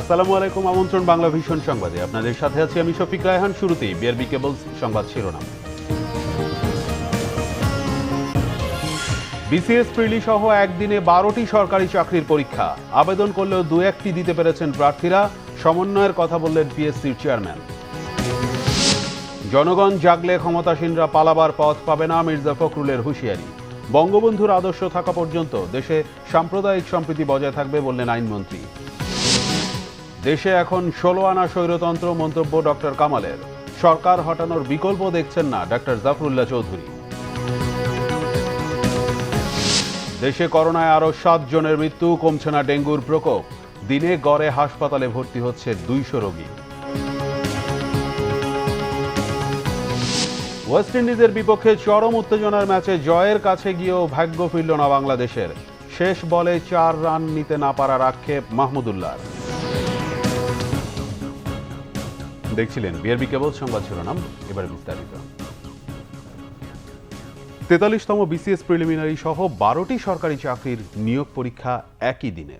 আসসালামু আলাইকুম, আমন্ত্রণ বাংলা ভিশন সংবাদে আপনাদের সাথে আছি আমি শফিক রায়হান। শুরুতেই বিআরবি কেবলস সংবাদ শিরোনাম। বিসিএস প্রিলি সহ একদিনে 12টি সরকারি চাকরির পরীক্ষা, আবেদন করলেও দু একটি দিতে পেরেছেন প্রার্থীরা, সমন্বয়ের কথা বললেন পিএসসির চেয়ারম্যান। জনগণ জাগলে ক্ষমতাসীনরা পালাবার পথ পাবে না, মির্জা ফখরুলের হুঁশিয়ারি। বঙ্গবন্ধুর আদর্শ থাকা পর্যন্ত দেশে সাম্প্রদায়িক সম্প্রীতি বজায় থাকবে বললেন আইনমন্ত্রী। দেশে এখন 16 আনা স্বৈরতন্ত্র, মন্তব্য ডক্টর কামালের। সরকার হটানোর বিকল্প দেখছেন না ডক্টর জাফরুল্লাহ চৌধুরী। দেশে করোনায় আরো 7 জনের মৃত্যু, কমছে না ডেঙ্গুর প্রকোপ। দিনে গড়ে হাসপাতালে ভর্তি হচ্ছে 200 রোগী। ওয়েস্ট ইন্ডিজের বিপক্ষে চরম উত্তেজনার ম্যাচে জয়ের কাছে গিয়েও ভাগ্য ফিরল না বাংলাদেশের। শেষ বলে 4 রান নিতে না পারার আক্ষেপ মাহমুদুল্লাহর। দেখছিলেন বিআরবি কেবল সংবাদ শিরোনাম, এবার বিস্তারিত। 43তম বিসিএস প্রিলিমিনারি সহ 12টি সরকারি চাকরির নিয়োগ পরীক্ষা একই দিনে।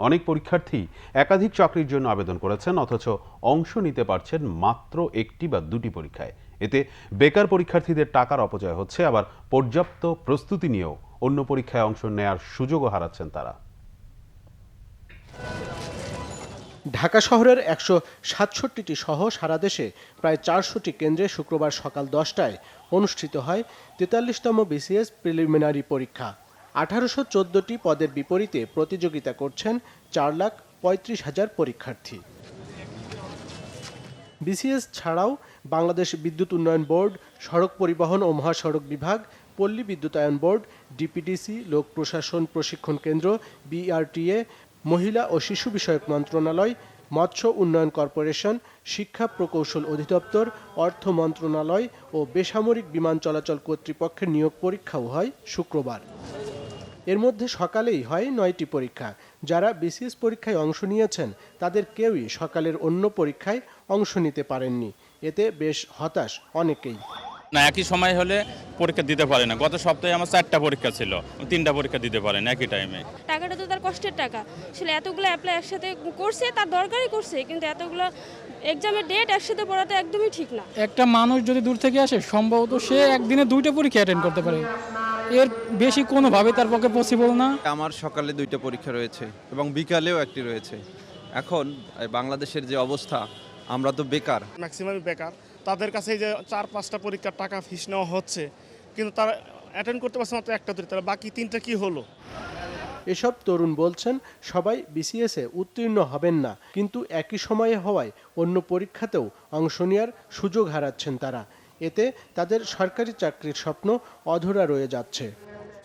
অনেক পরীক্ষার্থী একাধিক চাকরির জন্য আবেদন করেছেন, অথচ অংশ নিতে পারছেন মাত্র একটি বা দুটি পরীক্ষায়। এতে বেকার পরীক্ষার্থীদের টাকার অপচয় হচ্ছে, আবার পর্যাপ্ত প্রস্তুতি নিয়েও অন্য পরীক্ষায় অংশ নেয়ার সুযোগও হারাচ্ছেন তারা। ঢাকা শহরের 167টি সহ সারা দেশে প্রায় 400টি কেন্দ্রে শুক্রবার সকাল 10টায় অনুষ্ঠিত হয় 43তম বিসিএস প্রিলিমিনারি পরীক্ষা। 1814টি পদের বিপরীতে প্রতিযোগিতা করছেন 4,35,000 পরীক্ষার্থী। বিসিএস ছাড়াও বাংলাদেশ বিদ্যুৎ উন্নয়ন বোর্ড, সড়ক পরিবহন ও মহাসড়ক বিভাগ, পল্লী বিদ্যুতায়ন বোর্ড, ডিপিডিসি, লোক প্রশাসন প্রশিক্ষণ কেন্দ্র, বিআরটিএ, মহিলা ও শিশু বিষয়ক মন্ত্রণালয়, মৎস্য উন্নয়ন কর্পোরেশন, শিক্ষা প্রকৌশল অধিদপ্তর, অর্থ মন্ত্রণালয় ও বেসামরিক বিমান চলাচল কর্তৃপক্ষের নিয়োগ পরীক্ষাও হয় শুক্রবার। এর মধ্যে সকালেই হয় 9টি পরীক্ষা। যারা বিসিএস পরীক্ষায় অংশ নিয়েছেন তাদের কেউই সকালের অন্য পরীক্ষায় অংশ নিতে পারেননি। এতে বেশ হতাশ অনেকেই। না, একই সময় হলে পরীক্ষা দিতে পারে না। গত সপ্তাহে আমার 4টা পরীক্ষা ছিল, 3টা পরীক্ষা দিতে পারেন একই টাইমে। টাকাটা তো তার কষ্টের টাকা, আসলে এতগুলো অ্যাপ্লাই একসাথে করছে, তার দরকারই করছে, কিন্তু এতগুলো এক্সামের ডেট একসাথে পড়াতে একদমই ঠিক না। একটা মানুষ যদি দূর থেকে আসে সম্ভবত সে একদিনে 2টা পরীক্ষা অ্যাটেন্ড করতে পারে, এর বেশি কোনোভাবে তার পক্ষে পসিবল না। আমার সকালে 2টা পরীক্ষা রয়েছে এবং বিকালেও একটি রয়েছে। এখন বাংলাদেশের যে অবস্থা, আমরা তো বেকার, ম্যাক্সিমাম বেকার। তাদের কাছে যে 4-5টা পরীক্ষার টাকা ফিস নেওয়া হচ্ছে, কিন্তু তারা অ্যাটেন্ড করতে পারছে মাত্র একটা দুটো, তাহলে বাকি 3টা কি হলো? এসব তরুণ বলছেন সবাই বিসিএসে উত্তীর্ণ হবেন না, কিন্তু একই সময়ে হওয়ায় অন্য পরীক্ষাতেও অংশ নেওয়ার সুযোগ হারাচ্ছেন তারা। এতে তাদের সরকারি চাকরির স্বপ্ন অধরা রয়ে যাচ্ছে।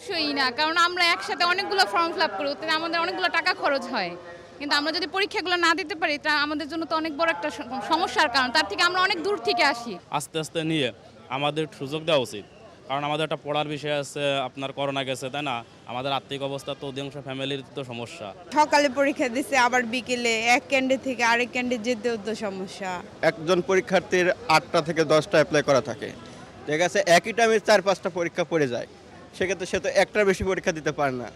সই না, কারণ আমরা একসাথে অনেকগুলো ফর্ম ফিল আপ করি, ওতে আমাদের অনেকগুলো টাকা খরচ হয়। কিন্তু আমরা যদি পরীক্ষাগুলো না দিতে পারি তা আমাদের জন্য তো অনেক বড় একটা সমস্যার কারণ। তার থেকে আমরা অনেক দূর থেকে আসি। আস্তে আস্তে নিয়ে আমাদের সুযোগ দেওয়া উচিত, কারণ আমাদের একটা পড়ার বিষয় আছে, আপনার করোনা গেছে, তাই না? আমাদের আর্থিক অবস্থা তো অধিকাংশ ফ্যামিলির তো সমস্যা। সকালে পরীক্ষা দিচ্ছে, আবার বিকেলে এক ক্যান্ডে থেকে আরেক ক্যান্ডে যেতেও তো সমস্যা। একজন পরীক্ষার্থীর 8টা থেকে 10টা অ্যাপ্লাই করা থাকে, ঠিক আছে, একই টাইমে 4-5টা পরীক্ষা পড়ে যায়, সেক্ষেত্রে সে তো একটার বেশি পরীক্ষা দিতে পারে না।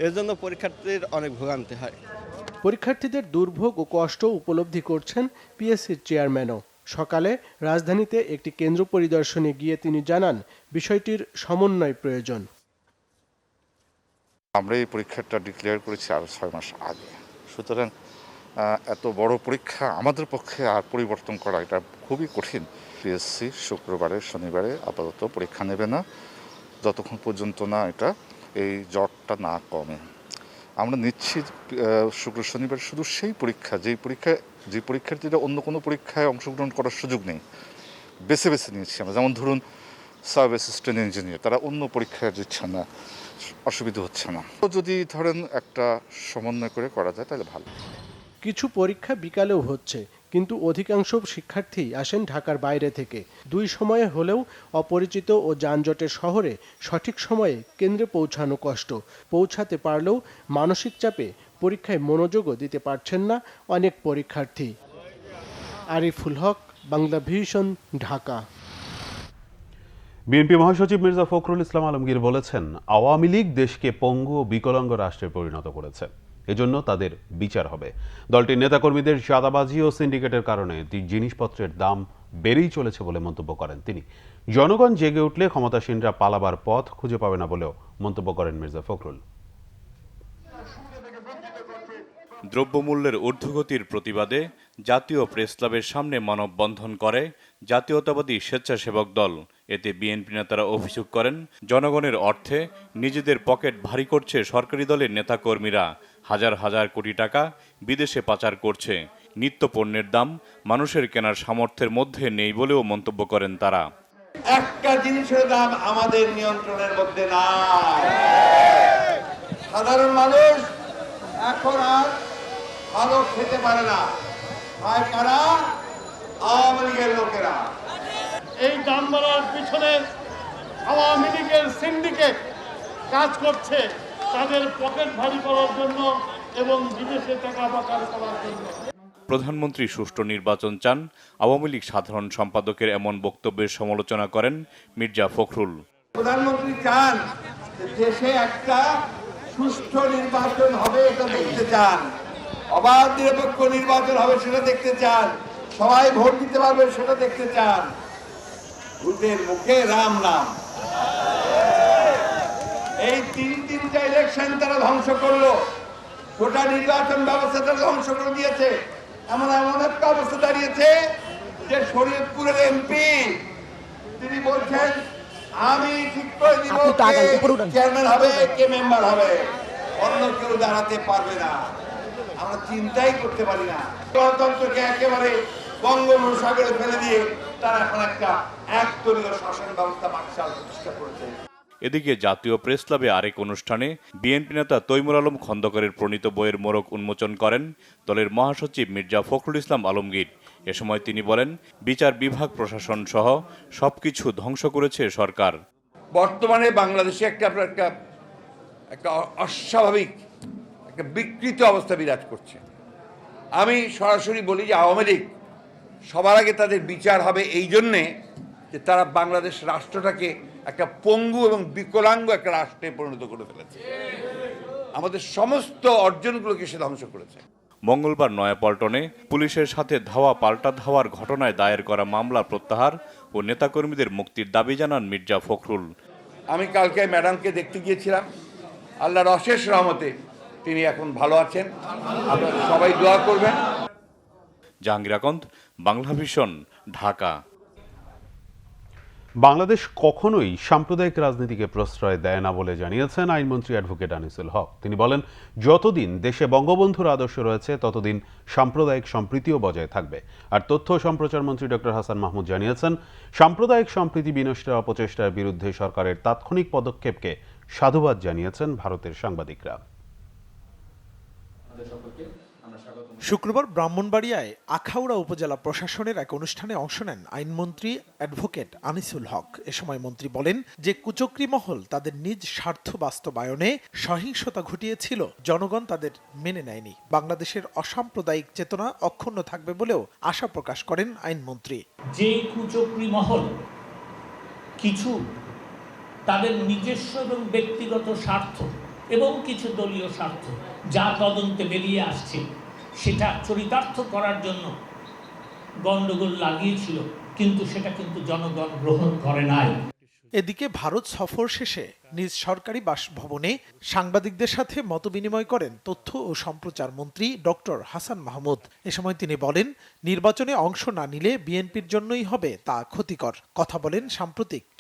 এর জন্য পরীক্ষার্থীর অনেক ভোগান্তি হয়। পরীক্ষার্থীদের দুর্ভোগ ও কষ্ট উপলব্ধি করছেন পিএসসির চেয়ারম্যানও। সকালে রাজধানীতে একটি কেন্দ্র পরিদর্শনে গিয়ে তিনি জানান বিষয়টির সমন্বয় প্রয়োজন। আমরা এই পরীক্ষাটা ডিক্লেয়ার করেছি আরও 6 মাস আগে, সুতরাং এত বড় পরীক্ষা আমাদের পক্ষে আর পরিবর্তন করা এটা খুবই কঠিন। পিএসসি শুক্রবারে শনিবারে আপাতত পরীক্ষা নেবে না যতক্ষণ পর্যন্ত না এটা এই জটটা না কমে। আমরা নিচ্ছি শুক্র শনিবার শুধু সেই পরীক্ষা যে পরীক্ষার্থীরা অন্য কোনো পরীক্ষায় অংশগ্রহণ করার সুযোগ নেই, বেছে বেছে নিয়েছি আমরা। যেমন ধরুন সাব অ্যাসিস্ট্যান্ট ইঞ্জিনিয়ার, তারা অন্য পরীক্ষায় দিচ্ছে না, অসুবিধা হচ্ছে না। যদি ধরেন একটা সমন্বয় করে করা যায় তাহলে ভালো। কিছু পরীক্ষা বিকালেও হচ্ছে, কিন্তু অধিকাংশ শিক্ষার্থী আসেন ঢাকার বাইরে থেকে। 2 সময়ে হলেও অপরিচিত ও যানজটের শহরে সঠিক সময়ে কেন্দ্রে পৌঁছানো কষ্ট। পৌঁছাতে পারলেও মানসিক চাপে পরীক্ষায় মনোযোগও দিতে পারছেন না অনেক পরীক্ষার্থী। আরিফুল হক, বাংলা ভিশন, ঢাকা। বিএনপি মহাসচিব মির্জা ফখরুল ইসলাম আলমগীর বলেছেন, আওয়ামী লীগ দেশকে পঙ্গু ও বিকলাঙ্গ রাষ্ট্রে পরিণত করেছে। এজন্য তাদের বিচার হবে। দলটির নেতাকর্মীদের চাঁদাবাজি ও সিন্ডিকেটের কারণে জিনিসপত্রের দাম বেড়েই চলেছে বলে মন্তব্য করেন তিনি। জনগণ জেগে উঠলে ক্ষমতাসীনরা পালাবার পথ খুঁজে পাবে না বলেও মন্তব্য করেন মির্জা ফখরুল। দ্রব্যমূল্যের ঊর্ধ্বগতির প্রতিবাদে জাতীয় প্রেসক্লাবের সামনে মানববন্ধন করে জাতীয়তাবাদী স্বেচ্ছাসেবক দল। এতে বিএনপি নেতারা অভিযোগ করেন, জনগণের অর্থে নিজেদের পকেট ভারী করছে সরকারি দলের নেতাকর্মীরা, হাজার হাজার কোটি টাকা বিদেশে পাচার করছে। নিত্য পণ্যের দাম মানুষের কেনার সামর্থ্যের মধ্যে নেই বলেও মন্তব্য করেন তারা। একটা জিনিসের দাম আমাদের নিয়ন্ত্রণের মধ্যে নাই। সাধারণ মানুষ এখন আর ভালো খেতে পারে না। হয় কারা? আওয়ামী লীগের লোকেরা। এই দাম বাড়ার পিছনে আওয়ামী লীগের সিন্ডিকেট কাজ করছে, তাদের পকেট ভারী করার জন্য এবং বিদেশে টাকা পাচার করার জন্য। প্রধানমন্ত্রী সুষ্ঠু নির্বাচন চান, আওয়ামী লীগ সাধারণ সম্পাদকের এমন বক্তব্যের সমালোচনা করেন মির্জা ফখরুল। প্রধানমন্ত্রী চান দেশে একটা সুষ্ঠু নির্বাচন হবে, এটা দেখতে চান। অবাধ নিরপেক্ষ নির্বাচন হবে, সেটা দেখতে চান। সবাই ভোট দিতে পারবে, সেটা দেখতে চান। ভূতের মুখে রাম নাম। এই তিনটা ইলেকশন তারা ধ্বংস করলো, গোটা নির্বাচন ব্যবস্থাটা ধ্বংস করে দিয়েছে। এমন একটা অবস্থা দাঁড়িয়েছে যে শরীয়তপুরের এমপি তিনি বলছেন, আমি ঠিক করে দিব কে চেয়ারম্যান হবে, কে মেম্বার হবে, অন্য কেউ দাঁড়াতে পারবে না। আমরা চিন্তাই করতে পারি না। গণতন্ত্রকে একেবারে বঙ্গোপসাগরে ফেলে দিয়ে তারা এখন একটা একদলীয় শাসন ব্যবস্থা বাকশাল প্রতিষ্ঠা করেছে। এদিকে জাতীয় প্রেসক্লাবে আরেক অনুষ্ঠানে বিএনপি নেতা তৈমুর আলম খন্দকারের প্রণীত বইয়ের মোড়ক উন্মোচন করেন দলের মহাসচিব মির্জা ফখরুল ইসলাম আলমগীর। এ সময় তিনি বলেন, বিচার বিভাগ, প্রশাসন সহ সবকিছু ধ্বংস করেছে সরকার। বর্তমানে বাংলাদেশে একটা অস্বাভাবিক, একটা বিকৃত অবস্থা বিরাজ করছে। আমি সরাসরি বলি যে আওয়ামী লীগ সবার আগে তাদের বিচার হবে এই জন্যে যে তারা বাংলাদেশ রাষ্ট্রটাকে একটা পঙ্গু এবং বিকলাঙ্গ একটা রাষ্ট্রে পরিণত করে ফেলেছে। আমাদের সমস্ত অর্জনগুলোকে সে ধ্বংস করেছে। মঙ্গলবার নয়াপল্টনে পুলিশের সাথে ধাওয়া পাল্টা ধাওয়ার ঘটনায় দায়ের করা মামলা প্রত্যাহার ও নেতাকর্মীদের মুক্তির দাবি জানান মির্জা ফখরুল। আমি কালকে ম্যাডামকে দেখতে গিয়েছিলাম, আল্লাহর অশেষ রহমতে তিনি এখন ভালো আছেন। আপনারা সবাই দোয়া করবেন। জাহাঙ্গীর আকন্দ, বাংলা ভিশন, ঢাকা। বাংলাদেশ কখনোই সাম্প্রদায়িক রাজনীতিকে প্রশ্রয় দেয় না বলে জানিয়েছেন আইনমন্ত্রী অ্যাডভোকেট আনিসুল হক। তিনি বলেন, যতদিন দেশে বঙ্গবন্ধুর আদর্শ রয়েছে ততদিন সাম্প্রদায়িক সম্প্রীতিও বজায় থাকবে। আর তথ্য ও সম্প্রচার মন্ত্রী ডক্টর হাসান মাহমুদ জানিয়েছেন, সাম্প্রদায়িক সম্প্রীতি বিনষ্টের অপচেষ্টার বিরুদ্ধে সরকারের তাৎক্ষণিক পদক্ষেপকে সাধুবাদ জানিয়েছেন ভারতের সাংবাদিকরা। শুক্রবার ব্রাহ্মণবাড়িয়ায় আখাউড়া উপজেলা প্রশাসনের এক অনুষ্ঠানে অংশ নেন আইনমন্ত্রী অ্যাডভোকেট আনিসুল হক। এ সময় মন্ত্রী বলেন যে কুচক্রী মহল তাদের নিজ স্বার্থ বাস্তবায়নে সহিংসতা ঘটিয়েছিল, জনগণ তাদের মেনে নেয়নি। বাংলাদেশের অসাম্প্রদায়িক চেতনা অক্ষুণ্ণ থাকবে বলেও আশা প্রকাশ করেন আইনমন্ত্রী। যে কুচক্রী মহল কিছু তাদের নিজস্ব এবং ব্যক্তিগত স্বার্থ এবং কিছু দলীয় স্বার্থ যা তদন্তে বেরিয়ে আসছে সেটা চরিতার্থ করার জন্য গন্ডগোল লাগিয়েছিল, কিন্তু সেটা জনগণ গ্রহণ করে নাই। এদিকে ভারত সফর শেষে নিজ সরকারি বাসভবনে সাংবাদিকদের সাথে মতবিনিময় করেন তথ্য ও সম্প্রচার মন্ত্রী ডক্টর হাসান মাহমুদ। এ সময় তিনি বলেন, নির্বাচনে অংশ না নিলে বিএনপির জন্যই হবে তা ক্ষতিকর। কথা বলেন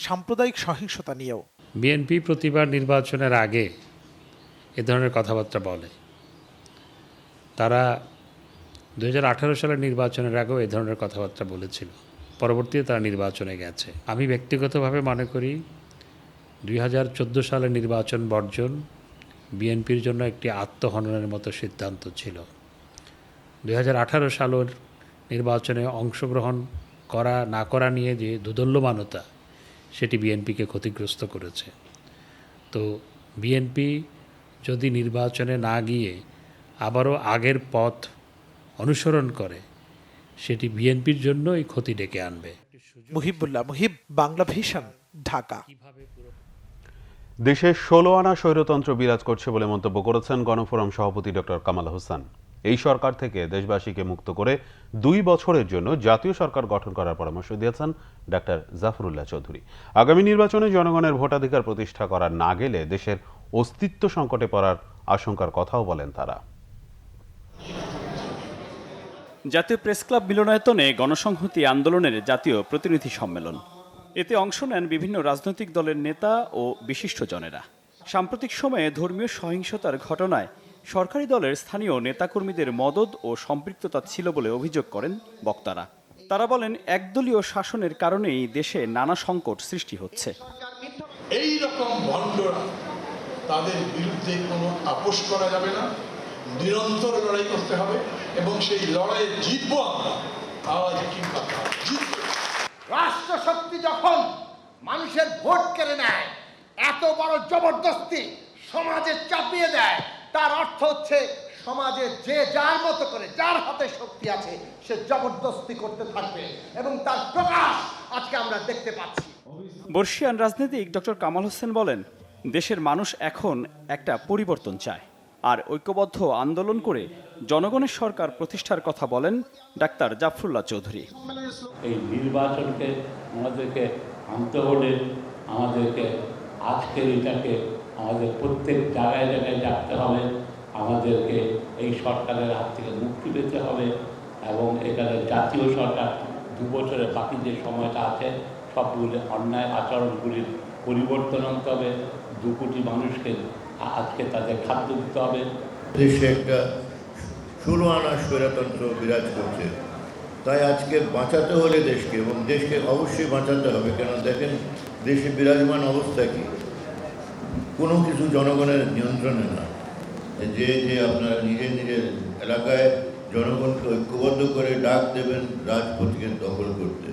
সাম্প্রদায়িক সহিংসতা নিয়েও। বিএনপি প্রতিবার নির্বাচনের আগে এ ধরনের কথাবার্তা বলে। তারা 2018 সালের নির্বাচনের আগেও এ ধরনের কথাবার্তা বলেছিল। পরবর্তীতে তারা নির্বাচনে গেছে। আমি ব্যক্তিগতভাবে মনে করি 2014 সালের নির্বাচন বর্জন বিএনপির জন্য একটি আত্মহননের মতো সিদ্ধান্ত ছিল। 2018 সালের নির্বাচনে অংশগ্রহণ করা না করা নিয়ে যে দুদল্যমানতা, সেটি বিএনপিকে ক্ষতিগ্রস্ত করেছে। তো বিএনপি যদি নির্বাচনে না গিয়ে আবারও আগের পথ অনুসরণ করে, সেটি বিএনপির জন্যই ক্ষতি ডেকে আনবে। মুহিবুল্লাহ মুহিব, বাংলা ভিশন, ঢাকা। দেশে 16 আনা স্বৈরতন্ত্র বিরাজ করছে বলে মন্তব্য করেছেন গণফোরাম সভাপতি ডক্টর কামাল হোসেন। এই সরকার থেকে দেশবাসীকে মুক্ত করে 2 বছরের জন্য জাতীয় সরকার গঠন করার পরামর্শ দিয়েছেন ডাক্তার জাফরুল্লাহ চৌধুরী। আগামী নির্বাচনে জনগণের ভোটাধিকার প্রতিষ্ঠা করা না গেলে দেশের অস্তিত্ব সংকটে পড়ার আশঙ্কার কথাও বলেন তারা। জাতীয় প্রেস ক্লাব মিলনায়তনে গণসংহতি আন্দোলনের জাতীয় প্রতিনিধি সম্মেলন। এতে অংশ নেন বিভিন্ন রাজনৈতিক দলের নেতা ও বিশিষ্টজনেরা। সাম্প্রতিক সময়ে ধর্মীয় সহিংসতার ঘটনায় সরকারি দলের স্থানীয় নেতাকর্মীদের মদদ ও সম্পৃক্ততা ছিল বলে অভিযোগ করেন বক্তারা। তারা বলেন, একদলীয় শাসনের কারণেই দেশে নানা সংকট সৃষ্টি হচ্ছে। এই রকম ভণ্ডরা, তাদের বিরুদ্ধে কোনো আপোষ করা যাবে না, নিরন্তর লড়াই করতে হবে এবং সেই লড়াইয়ে জিতবো আমরা। আওয়াজ কিংবা জিতবো। রাষ্ট্রশক্তি যখন মানুষের ভোট কেড়ে নেয়, এত বড় জবরদস্তি সমাজে চাপিয়ে দেয়, তার অর্থ হচ্ছে সমাজে যে যার মতো করে, যার হাতে শক্তি আছে, সে জবরদস্তি করতে থাকবে এবং তার প্রকাশ আজকে আমরা দেখতে পাচ্ছি। বর্ষিয়ান রাজনীতিক ডক্টর কামাল হোসেন বলেন, দেশের মানুষ এখন একটা পরিবর্তন চায়, আর ঐক্যবদ্ধ আন্দোলন করে জনগণের সরকার প্রতিষ্ঠার কথা বলেন ডাক্তার জাফরুল্লাহ চৌধুরী। এই নির্বাচনকে আমাদেরকে আনতে হলে আমাদেরকে আজকের এটাকে আমাদের প্রত্যেক জায়গায় জায়গায় রাখতে হবে। আমাদেরকে এই সরকারের হাত থেকে মুক্তি পেতে হবে এবং এখানে জাতীয় সরকার 2 বছরের বাকি যে সময়টা আছে সবগুলি অন্যায় আচরণগুলির পরিবর্তন আনতে হবে। 2 কোটি মানুষকে আজকে তাদের খাদ্য দিতে হবে। দেশে একটা 16 আনা স্বৈরতন্ত্র বিরাজ করছে, তাই আজকে বাঁচাতে হলে দেশকে, এবং দেশকে অবশ্যই বাঁচাতে হবে। কেন দেখেন, দেশে বিরাজমান অবস্থা কি, কোনো কিছু জনগণের নিয়ন্ত্রণে না। যে আপনারা নিজের নিজের এলাকায় জনগণকে ঐক্যবদ্ধ করে ডাক দেবেন রাজপথকে দখল করতে।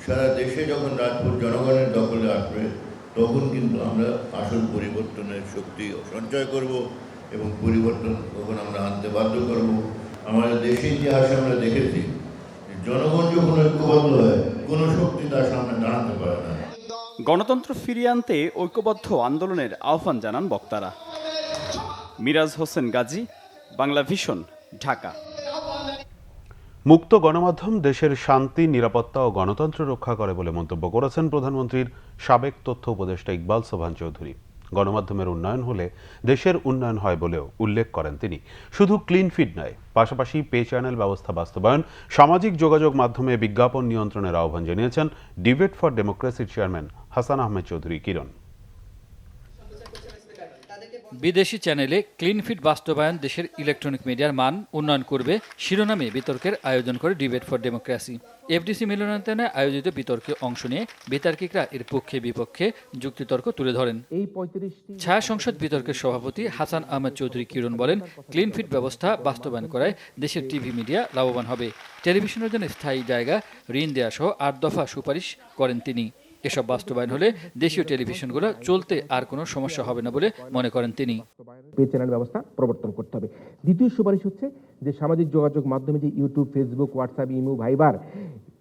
সারা দেশে যখন রাজপথ জনগণের দখলে আসবে, তখন কিন্তু আমরা আসল পরিবর্তনের শক্তি সঞ্চয় করব এবং পরিবর্তন তখন আমরা আনতে বাধ্য করব। আমাদের দেশের ইতিহাসে আমরা দেখেছি, জনগণ যখন ঐক্যবদ্ধ হয়, কোনো শক্তি তার সামনে দাঁড়াতে পারে না। গণতন্ত্র ফিরিয়ে আনতে ঐক্যবদ্ধ আন্দোলনের আহ্বান জানান বক্তারা। মিরাজ হোসেন গাজী, বাংলা ভিশন, ঢাকা। মুক্ত গণমাধ্যম দেশের শান্তি, নিরাপত্তা ও গণতন্ত্র রক্ষা করে বলে মন্তব্য করেছেন প্রধানমন্ত্রীর সাবেক তথ্য উপদেষ্টা ইকবাল সোবহান চৌধুরী। গণমাধ্যমের উন্নয়ন হলে দেশের উন্নয়ন হয় বলেও উল্লেখ করেন তিনি। শুধু ক্লিন ফিড নয়, পাশাপাশি পে চ্যানেল ব্যবস্থা বাস্তবায়ন, সামাজিক যোগাযোগ মাধ্যমে বিজ্ঞাপন নিয়ন্ত্রণের আহ্বান জানিয়েছেন ডিবেট ফর ডেমোক্রেসির চেয়ারম্যান হাসান আহমেদ চৌধুরী কিরণ। বিদেশি চ্যানেলে ক্লিন ফিড বাস্তবায়ন দেশের ইলেকট্রনিক মিডিয়ার মান উন্নয়ন করবে শিরোনামে বিতর্কের আয়োজন করে ডিবেট ফর ডেমোক্রেসি। এফডিসি মিলনায়তনে আয়োজিত বিতর্কে অংশ নিয়ে বিতার্কিকরা এর পক্ষে বিপক্ষে যুক্তিতর্ক তুলে ধরেন। ছায়া সংসদ বিতর্কের সভাপতি হাসান আহমেদ চৌধুরী কিরণ বলেন, ক্লিন ফিড ব্যবস্থা বাস্তবায়ন করায় দেশের টিভি মিডিয়া লাভবান হবে। টেলিভিশনের জন্য স্থায়ী জায়গা, ঋণ দেওয়া সহ 8 দফা সুপারিশ করেন তিনি। এসব বাস্তবায়ন হলে দেশীয় টেলিভিশনগুলো চলতে আর কোনো সমস্যা হবে না বলে মনে করেন তিনি। পে চ্যানেল ব্যবস্থা প্রবর্তন করতে হবে। দ্বিতীয় সুপারিশ হচ্ছে যে সামাজিক যোগাযোগ মাধ্যমে যে ইউটিউব, ফেসবুক, হোয়াটসঅ্যাপ, ইমো, ভাইবার,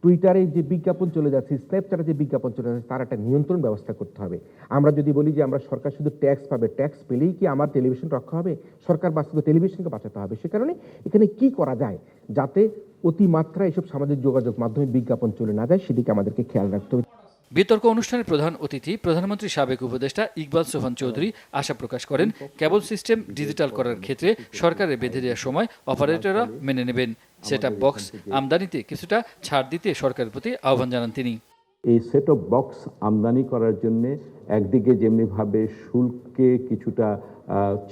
টুইটারে যে বিজ্ঞাপন চলে যাচ্ছে, স্ন্যাপচ্যাটে যে বিজ্ঞাপন চলে যাচ্ছে, তার একটা নিয়ন্ত্রণ ব্যবস্থা করতে হবে। আমরা যদি বলি যে আমরা সরকার শুধু ট্যাক্স পাবে, ট্যাক্স পেলেই কি আমার টেলিভিশন রক্ষা হবে? সরকার বাস্তবে টেলিভিশনকে বাঁচাতে হবে। সে কারণে এখানে কি করা যায় যাতে অতিমাত্রা এসব সামাজিক যোগাযোগ মাধ্যমে বিজ্ঞাপন চলে না যায়, সেদিকে আমাদেরকে খেয়াল রাখতে হবে। বিতর্ক অনুষ্ঠানের প্রধান অতিথি প্রধানমন্ত্রী সাবেক উপদেষ্টা ইকবাল সোবহান চৌধুরী আশা প্রকাশ করেন, কেবল সিস্টেম ডিজিটাল করার ক্ষেত্রে সরকারের বেঁধে দেওয়ার সময় অপারেটররা মেনে নেবেন। সেটআপ বক্স আমদানিতে কিছুটা ছাড় দিতে সরকারের প্রতি আহ্বান জানান তিনি। এই সেটঅপ বক্স আমদানি করার জন্য একদিকে যেমনিভাবে শুল্কে কিছুটা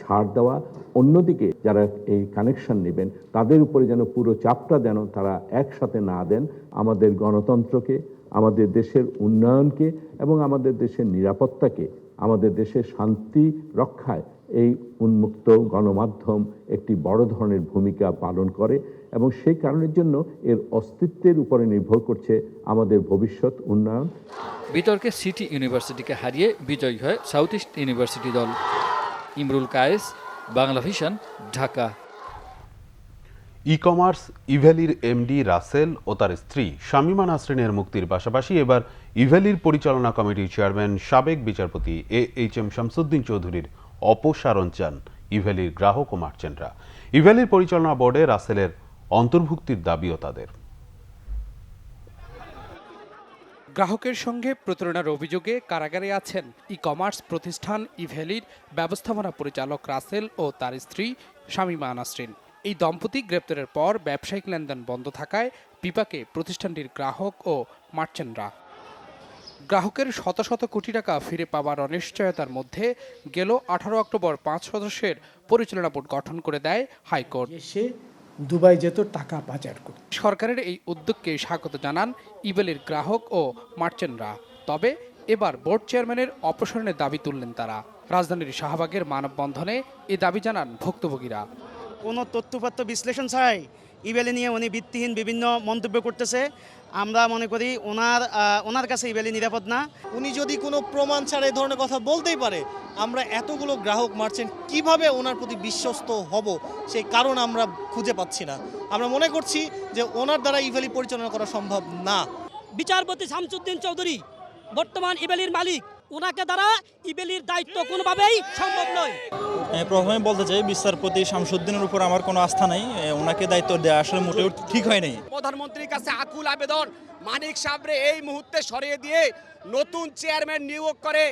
ছাড় দেওয়া, অন্যদিকে যারা এই কানেকশন নেবেন তাদের উপরে যেন পুরো চাপটা যেন তারা একসাথে না দেন। আমাদের গণতন্ত্রকে, আমাদের দেশের উন্নয়নকে এবং আমাদের দেশের নিরাপত্তাকে, আমাদের দেশের শান্তি রক্ষায় এই উন্মুক্ত গণমাধ্যম একটি বড় ধরনের ভূমিকা পালন করে এবং সেই কারণের জন্য এর অস্তিত্বের উপরে নির্ভর করছে আমাদের ভবিষ্যৎ উন্নয়ন। বিতর্কে সিটি ইউনিভার্সিটিকে হারিয়ে বিজয়ী হয় সাউথ ইস্ট ইউনিভার্সিটি দল। Imrul Kayes, Bangla vision, Dhaka. E commerce ইভ্যালির এমডি রাসেল ও তার স্ত্রী শামীমা নাসরিনের মুক্তির পাশাপাশি এবার ইভ্যালির পরিচালনা কমিটির চেয়ারম্যান সাবেক বিচারপতি AHM শামসুদ্দিন চৌধুরীর অপসারণ চান ইভ্যালির গ্রাহক ও মার্চেন্টরা। ইভ্যালির পরিচালনা বোর্ডে রাসেলের অন্তর্ভুক্তির দাবিও তাদের। গ্রাহকের সঙ্গে প্রতারণার অভিযোগে কারাগারে আছেন ই কমার্স প্রতিষ্ঠান ইভ্যালির ব্যবস্থাপনা পরিচালক রাসেল ও তার স্ত্রী শামীমা নাসরিন। এই দম্পতি গ্রেপ্তারের পর ব্যবসায়িক লেনদেন বন্ধ থাকায় বিপাকে প্রতিষ্ঠানটির গ্রাহক ও মার্চেন্টরা। গ্রাহকের শত শত কোটি টাকা ফিরে পাওয়ার অনিশ্চয়তার মধ্যে গেল 18 অক্টোবর 5 সদস্যের পরিচালনা বোর্ড গঠন করে দেয় হাইকোর্ট। দুবাই যেত টাকা পাচার করতে। সরকারের এই উদ্যোগকে স্বাগত জানান ইভ্যালির গ্রাহক ও মার্চেন্টরা। তবে এবার বোর্ড চেয়ারম্যানের অপসারণের দাবি তুললেন তারা। রাজধানীর শাহবাগের মানববন্ধনে এ দাবি জানান ভুক্তভোগীরা। কোনো তথ্যপত্র বিশ্লেষণ ছাড়াই ইভ্যালি নিয়ে উনি ভিত্তিহীন বিভিন্ন মন্তব্য করতেছে। আমরা মনে করি ওনার কাছে ইভ্যালি নিরাপদ না। উনি যদি কোনো প্রমাণ ছাড়া এই ধরনের কথা বলতেই পারে, আমরা এতগুলো গ্রাহক মার্চেন্ট কিভাবে ওনার প্রতি বিশ্বস্ত হব সেই কারণ আমরা খুঁজে পাচ্ছি না। আমরা মনে করছি যে ওনার দ্বারা ইভ্যালি পরিচালনা করা সম্ভব না। বিচারপতি শামসুদ্দিন চৌধুরী বর্তমান ইভ্যালির মালিক, ওনাকে দ্বারা ইভ্যালির দায়িত্ব কোনোভাবেই সম্ভব নয়। প্রথমে বলতে চাই বিচারপতি শামসুদ্দিনের উপর আমার কোনো আস্থা নাই, ওনাকে দায়িত্ব দেওয়া আসলে মোটেও ঠিক হয় নাই। প্রধানমন্ত্রীর কাছে আকুল আবেদন, মানিক সাবরে এই মুহূর্তে সরিয়ে দিয়ে নতুন চেয়ারম্যান নিয়োগ করে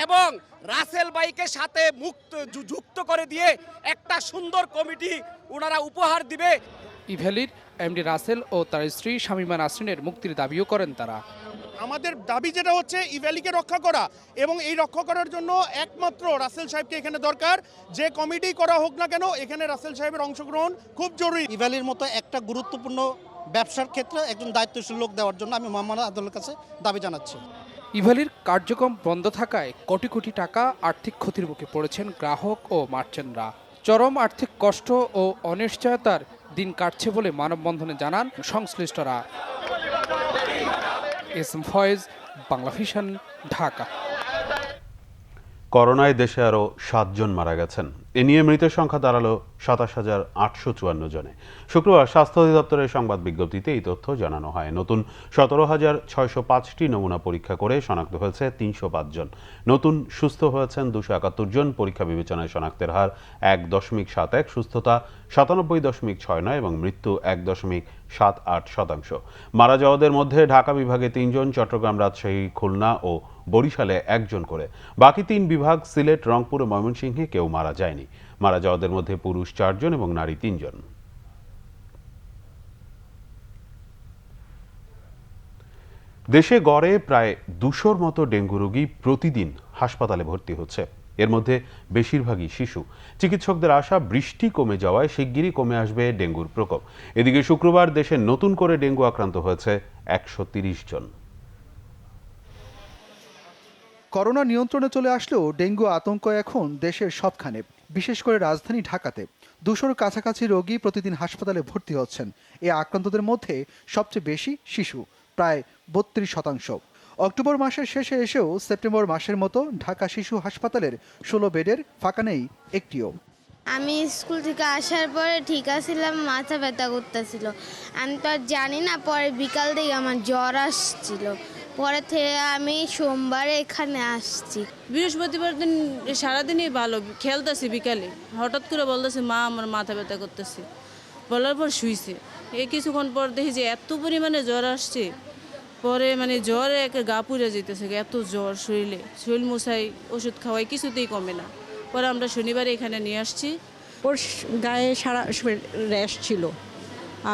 এবং রাসেল ভাইকে সাথে যুক্ত করে দিয়ে একটা সুন্দর কমিটি ওনারা উপহার দিবে। ইভ্যালির এমডি রাসেল ও তার স্ত্রী শামীমা নাসরিনের মুক্তির দাবিও করেন তারা। আমাদের দাবি যেটা হচ্ছে ইভ্যালিকে রক্ষা করা, এবং এই রক্ষা করার জন্য একমাত্র রাসেল সাহেবকে এখানে দরকার। যে কমিটি করা হোক না কেন, এখানে রাসেল সাহেবের অংশগ্রহণ খুব জরুরি। ইভ্যালির মতো একটা গুরুত্বপূর্ণ ব্যবসার ক্ষেত্রে একজন দায়িত্বশীল লোক দেওয়ার জন্য আমি মোহাম্মদ আদলের কাছে দাবি জানাচ্ছি। ইভ্যালির কার্যক্রম বন্ধ থাকায় কোটি কোটি টাকা আর্থিক ক্ষতির মুখে পড়েছেন গ্রাহক ও মার্চেন্টরা। চরম আর্থিক কষ্ট ও অনিশ্চয়তার দিন কাটছে বলে মানববন্ধনে জানান সংশ্লিষ্টরা। SM Foyez, Bangla vision, Dhaka. করোনায় দেশে আরও 7 জন মারা গেছেন। এ নিয়ে মৃতের সংখ্যা দাঁড়ালো 27,854 জনে। শুক্রবার স্বাস্থ্য অধিদপ্তরের সংবাদ বিজ্ঞপ্তিতে এই তথ্য জানানো হয়। নতুন 17,605টি নমুনা পরীক্ষা করে শনাক্ত হয়েছে 305 জন। নতুন সুস্থ হয়েছেন 271 জন। পরীক্ষা বিবেচনায় শনাক্তের হার 1.71, সুস্থতা 97.69 এবং মৃত্যু 1.78%। মারা যাওয়াদের মধ্যে ঢাকা বিভাগে 3 জন, চট্টগ্রাম, রাজশাহী, খুলনা ও বরিশালে 1 জন করে। বাকি 3 বিভাগ সিলেট, রংপুর ও ময়মনসিংহে কেউ মারা যায়নি। মারা যাওয়াদের মধ্যে পুরুষ 4 জন এবং নারী 3 জন। দেশে গড়ে প্রায় 200-র মতো ডেঙ্গু রোগী প্রতিদিন হাসপাতালে ভর্তি হচ্ছে। এর মধ্যে বেশিরভাগই শিশু। চিকিৎসকদের আশা বৃষ্টি কমে যাওয়ায় শিগগিরই কমে আসবে ডেঙ্গুর প্রকোপ। এদিকে শুক্রবার দেশে নতুন করে ডেঙ্গু আক্রান্ত হয়েছে 130 জন। করোনা নিয়ন্ত্রণে চলে আসলেও ডেঙ্গু আতঙ্ক এখন দেশের সবখানে, বিশেষ করে রাজধানী ঢাকাতে। 200-র কাছাকাছি রোগী প্রতিদিন হাসপাতালে ভর্তি হচ্ছেন। এই আক্রান্তদের মধ্যে সবচেয়ে বেশি শিশু, প্রায় 32%। অক্টোবর মাসের শেষে এসেও সেপ্টেম্বর মাসের মতো ঢাকা শিশু হাসপাতালের 16 বেডের ফাঁকা নেই একটিও। আমি স্কুল থেকে আসার পরে ঠিক আছিলাম, মাথা ব্যথা করতেছিল। আমি তো আর জানি না, পরে বিকাল থেকে আমার জ্বর আসছিল। পরে থেকে আমি সোমবারে এখানে আসছি। বৃহস্পতিবার দিন সারাদিনই ভালো খেলতেছি, বিকালে হঠাৎ করে বলতেছে মা আমার মাথা ব্যথা করতেছে। বলার পর শুইছে। এই কিছুক্ষণ পর দেখি যে এত পরিমাণে জ্বর আসছে। পরে জ্বরে একটা গা পুড়ে যেতেছে, এত জ্বর শরীরে, শরীর মশাই ওষুধ খাওয়াই কিছুতেই কমে না। পরে আমরা শনিবারে এখানে নিয়ে আসছি। ওর গায়ে সারা র্যাশ ছিল,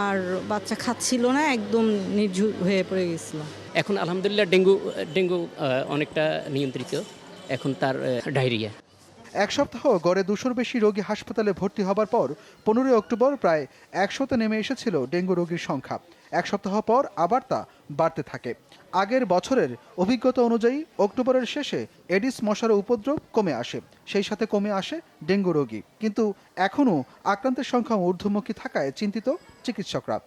আর বাচ্চা খাচ্ছিল না, একদম নির্জীব হয়ে পড়ে গেছিল। এখন আলহামদুলিল্লাহ ডেঙ্গু অনেকটা নিয়ন্ত্রিত। এখন তার ডায়রিয়া। 1 সপ্তাহ গড়ে 200-র বেশি রোগী হাসপাতালে ভর্তি হবার পর 15 অক্টোবর প্রায় 100-তে নেমে এসেছিল ডেঙ্গু রোগীর সংখ্যা। 1 সপ্তাহ পর আবার তা বাড়তে থাকে। আগের বছরের অভিজ্ঞতা অনুযায়ী অক্টোবরের শেষে এডিস মশার উপদ্রব কমে আসে, সেই সাথে কমে আসে ডেঙ্গু রোগী। কিন্তু এখনও আক্রান্তের সংখ্যা ঊর্ধ্বমুখী থাকায় চিন্তিত চিকিৎসকরা।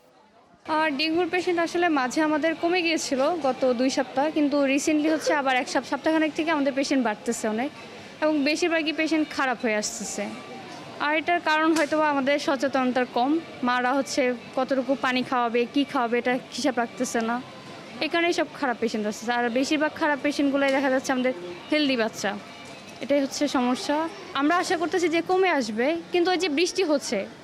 ডেঙ্গুর পেশেন্ট আসলে মাঝে আমাদের কমে গিয়েছিল গত 2 সপ্তাহ, কিন্তু রিসেন্টলি আবার 1 সপ্তাহখানেক থেকে আমাদের পেশেন্ট বাড়তেছে অনেক, এবং বেশিরভাগই পেশেন্ট খারাপ হয়ে আসতেছে। আর এটার কারণ হয়তো বা আমাদের সচেতনতার কম। মারা হচ্ছে কতটুকু পানি খাওয়াবে, কি খাওয়াবে এটা হিসাব রাখতেছে না, এই কারণেই সব খারাপ পেশেন্ট আসছে। আর বেশিরভাগ খারাপ পেশেন্টগুলোই দেখা যাচ্ছে আমাদের হেলদি বাচ্চা, এটাই হচ্ছে সমস্যা। আমরা আশা করতেছি যে কমে আসবে, কিন্তু ওই যে বৃষ্টি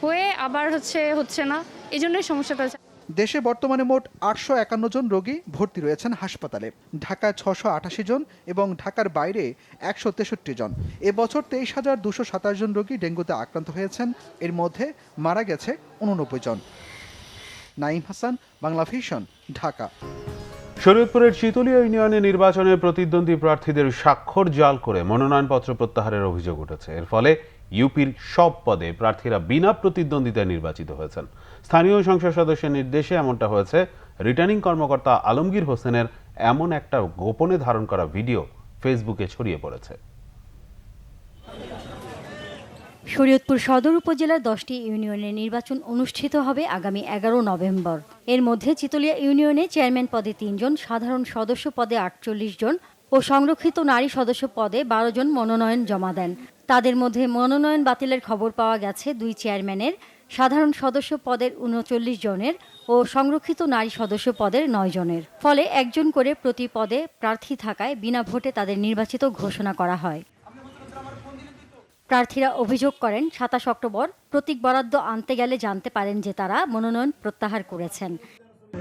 হয়ে আবার হচ্ছে না, এই জন্যই সমস্যাটা হচ্ছে। দেশে বর্তমানে মোট 851 জন রোগী ভর্তি রয়েছেন হাসপাতালে। ঢাকায় 688 জন এবং ঢাকার বাইরে 163 জন। এবছর 23,227 জন রোগী ডেঙ্গুতে আক্রান্ত হয়েছেন, এর মধ্যে মারা গেছে 89 জন। নাইম হাসান, বাংলা ভিশন, ঢাকা। শরীয়তপুরের চিতলিয়া ইউনিয়নে নির্বাচনে প্রতিদ্বন্দ্বী প্রার্থীদের স্বাক্ষর জাল করে মনোনয়নপত্র প্রত্যাহারের অভিযোগ উঠেছে। এর ফলে ইউপির সব পদে প্রার্থীরা বিনা প্রতিদ্বন্দ্বিতায় নির্বাচিত হয়েছেন। স্থানীয় সংসদ সদস্যের নির্দেশে এমনটা হয়েছে। রিটার্নিং কর্মকর্তা আলমগীর হোসেনের এমন একটা গোপনে ধারণ করা ভিডিও ফেসবুকে ছড়িয়ে পড়েছে। শরীয়তপুর সদর উপজেলার 10টি ইউনিয়নের নির্বাচন অনুষ্ঠিত হবে আগামী 11 নভেম্বর। এর মধ্যে চিতলিয়া ইউনিয়নে চেয়ারম্যান পদে 3 জন, সাধারণ সদস্য পদে 48 জন ও সংরক্ষিত নারী সদস্য পদে 12 জন মনোনয়ন জমা দেন। তাদের মধ্যে মনোনয়ন বাতিলের খবর পাওয়া গেছে 2 চেয়ারম্যানের, সাধারণ সদস্য পদের 39 জনের ও সংরক্ষিত নারী সদস্য পদের 9 জনের। ফলে একজন করে প্রতি পদে প্রার্থী থাকায় বিনা ভোটে তাদের নির্বাচিত ঘোষণা করা হয়। প্রার্থীরা অভিযোগ করেন 27 অক্টোবর প্রতীক বরাদ্দ আনতে গেলে জানতে পারেন যে তারা মনোনয়ন প্রত্যাহার করেছেন।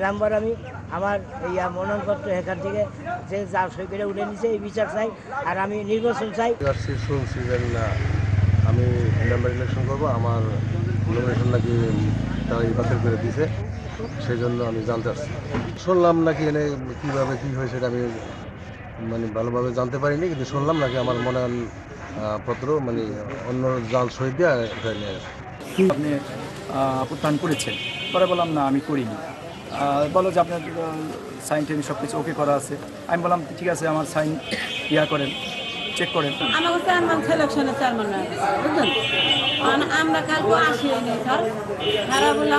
নাম্বার আমি আমার এই মনোনয়নপত্র এখান থেকে যে যা সই করে উঠে নিছে এই বিচার চাই, আর আমি নির্বাচন চাই। শুনছি যে না আমি মেম্বার ইলেকশন করবো, আমার নমিনেশন নাকি তারা বাতিল করে দিয়েছে, সেই জন্য আমি জানতে আসছি। শুনলাম নাকি এনে কীভাবে কী হয়েছে সেটা আমি ভালোভাবে জানতে পারিনি, কিন্তু শুনলাম নাকি আমার মনোনয়ন পত্র অন্য জাল সই দিয়ে আপনি প্রত্যাহার করেছেন। পরে বললাম না আমি করিনি। বলো যে আপনার সাইন টেন সব কিছু ওকে করা আছে। আমি বললাম ঠিক আছে, আমার সাইন করেন, চেক করেন। আমার চেয়ারম্যান সিলেকশনের চেয়ারম্যান বুঝলেন, আমরা কালকে আসি নেই স্যার, তারা বলে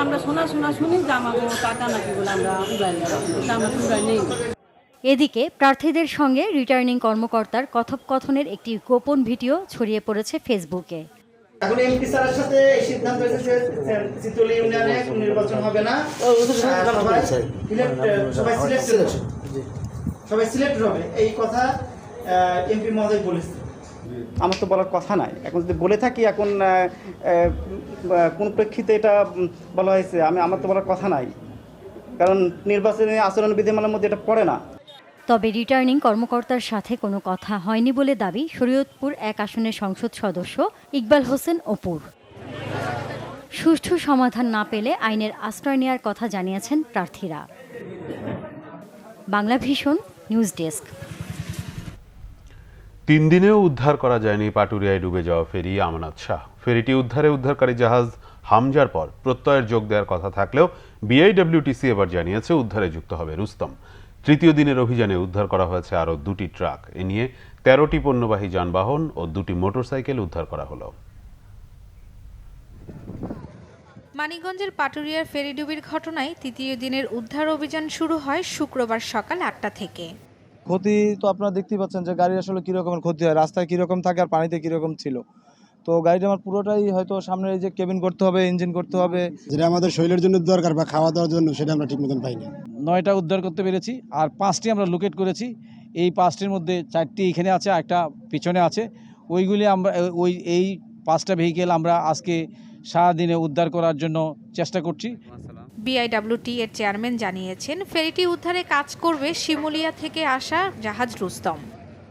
আমরা শুনি যে আমাকে টাকা নাকি বলে আমরা আমরা নেই। এদিকে প্রার্থীদের সঙ্গে রিটার্নিং কর্মকর্তার কথোপকথনের একটি গোপন ভিডিও ছড়িয়ে পড়েছে ফেসবুকে। এখন এমপি স্যারের সাথে সিদ্ধান্ত হয়েছে যে চিতলি ইউনিয়নে নির্বাচন হবে না, সবাই সিলেক্ট হবে, এই কথা এমপি মহোদয় বলেছে। আমার তো বলার কথা নাই, এখন যদি বলে থাকি এখন কোন প্রেক্ষিতে এটা বলা হয়েছে আমার তো বলার কথা নাই, কারণ নির্বাচনী আচরণ বিধিমালার মধ্যে এটা পড়ে না। তবে রিটার্নিং কর্মকর্তার সাথে কোনো কথা হয়নি বলে দাবি শরীয়তপুর 1 আসনের সংসদ সদস্য ইকবাল হোসেন অপুর। সুষ্ঠু সমাধান না পেলে আইনের আশ্রয় নেওয়ার কথা জানিয়েছেন প্রার্থীরা। Bangla Vision news desk. 3 দিনেও উদ্ধার করা যায়নি পাটুরিয়ায় ডুবে যাওয়া ফেরি আমানত শাহ। ফেরিটি উদ্ধারকারী জাহাজ হামজার পর প্রত্যয়ের যোগ দেওয়ার কথা থাকলেও বিআইডব্লিউটিসি এবার জানিয়েছে উদ্ধারে যুক্ত হবে রুস্তম। তৃতীয় দিনের অভিযানে উদ্ধার করা হয়েছে আরও 2টি ট্রাক। এ নিয়ে 13টি পণ্যবাহী যানবাহন ও 2টি মোটরসাইকেল উদ্ধার করা হলো। মানিকগঞ্জের পাটুরিয়ার ফেরিডুবির ঘটনায় তৃতীয় দিনের উদ্ধার অভিযান শুরু হয় শুক্রবার সকাল 8টা থেকে। ক্ষতি তো আপনারা দেখতেই পাচ্ছেন যে গাড়ি আসলে কীরকমের ক্ষতি হয়, রাস্তায় কীরকম থাকে আর পানিতে কীরকম ছিল। তো গাড়িটা আমার পুরোটাই হয়তো সামনে এই যে কেবিন করতে হবে, ইঞ্জিন করতে হবে, যেটা আমাদের শরীরের জন্য দরকার বা খাওয়া দাওয়ার জন্য, সেটা আমরা ঠিক মতন পাই না। 9টা উদ্ধার করতে পেরেছি, আর 5টি আমরা লোকেট করেছি। এই 5টির মধ্যে 4টি এখানে আছে, একটা পিছনে আছে। ওইগুলি আমরা এই 5টা ভেহিকেল আমরা আজকে সারাদিনে উদ্ধার করার জন্য চেষ্টা করছি। বিআইডব্লিউটি এর চেয়ারম্যান জানিয়েছেন ফেরিটি উদ্ধারে কাজ করবে শিমুলিয়া থেকে আসা জাহাজ রুস্তম।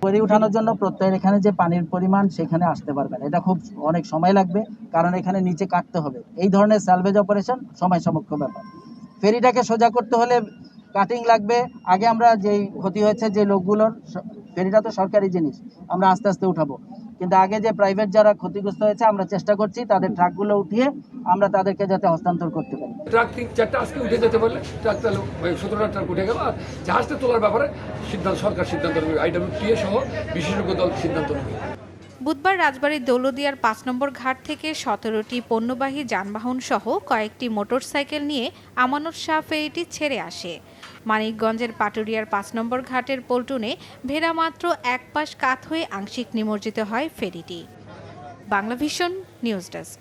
ফেরি উঠানোর জন্য প্রত্যেক এখানে যে পানির পরিমাণ সেখানে আসতে পারবেন, এটা খুব অনেক সময় লাগবে, কারণ এখানে নিচে কাটতে হবে। এই ধরনের স্যালভেজ অপারেশন সময় সাপেক্ষ ব্যাপার। ফেরিটাকে সোজা করতে হলে কাটিং লাগবে। আগে আমরা যেই ক্ষতি হয়েছে যে লোকগুলোর, ফেরিটা তো সরকারি জিনিস, আমরা আস্তে আস্তে উঠাবো, কিন্তু আগে যে প্রাইভেট যারা ক্ষতিগ্রস্ত হয়েছে আমরা চেষ্টা করছি তাদের ট্রাকগুলো উঠিয়ে আমরা তাদেরকে যাতে হস্তান্তর করতে পারি। ট্রাক 3-4টা আজকে উঠে যেতে পারলে ট্রাক চালু 17টা ট্রাক উঠে গেল। আর জাহাজটা তোলার ব্যাপারে সরকার সিদ্ধান্ত নেবে, আইডব্লিউটিএ সহ বিশেষজ্ঞ দল সিদ্ধান্ত নেবে। বুধবার রাজবাড়ীর দৌলদিয়ার 5 নম্বর ঘাট থেকে 17টি পণ্যবাহী যানবাহন সহ কয়েকটি মোটরসাইকেল নিয়ে আমানত শাহ ফেরিটি ছেড়ে আসে। মানিকগঞ্জের পাটুরিয়ার 5 নম্বর ঘাটের পল্টনে ভেড়া মাত্র এক পাশ কাত হয়ে আংশিক নিমজ্জিত হয় ফেরিটি। Bangla Vision news desk.